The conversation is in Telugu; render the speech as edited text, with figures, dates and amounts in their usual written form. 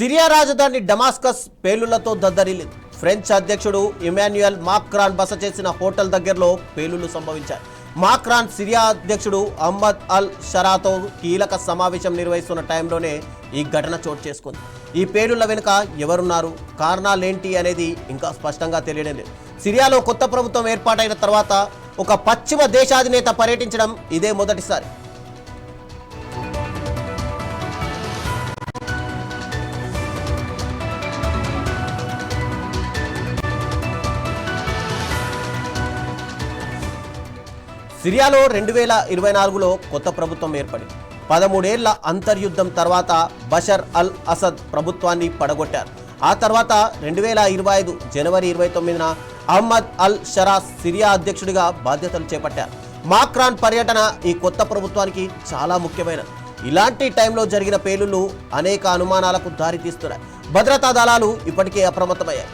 సిరియా రాజధాని డమాస్కస్ పేలుళ్లతో దద్దరిల్లింది. ఫ్రెంచ్ అధ్యక్షుడు ఇమాన్యుయల్ మాక్రాన్ బస చేసిన హోటల్ దగ్గరలో పేలుళ్లు సంభవించాయి. మాక్రాన్ సిరియా అధ్యక్షుడు అహ్మద్ అల్ షరాతో కీలక సమావేశం నిర్వహిస్తున్న టైంలోనే ఈ ఘటన చోటు చేసుకుంది. ఈ పేలుళ్ల వెనుక ఎవరున్నారు, కారణాలేంటి అనేది ఇంకా స్పష్టంగా తెలియడం లేదు. సిరియాలో కొత్త ప్రభుత్వం ఏర్పాటైన తర్వాత ఒక పశ్చిమ దేశాధినేత పర్యటించడం ఇదే మొదటిసారి. సిరియాలో 2024లో కొత్త ప్రభుత్వం ఏర్పడింది. 13 ఏళ్ల అంతర్యుద్ధం తర్వాత బషర్ అల్ అసద్ ప్రభుత్వాన్ని పడగొట్టారు. ఆ తర్వాత 2025 జనవరి 29న అహ్మద్ అల్ షరా సిరియా అధ్యక్షుడిగా బాధ్యతలు చేపట్టారు. మాక్రాన్ పర్యటన ఈ కొత్త ప్రభుత్వానికి చాలా ముఖ్యమైనది. ఇలాంటి టైంలో జరిగిన పేలుళ్లు అనేక అనుమానాలకు దారితీస్తున్నాయి. భద్రతా దళాలు ఇప్పటికే అప్రమత్తమయ్యాయి.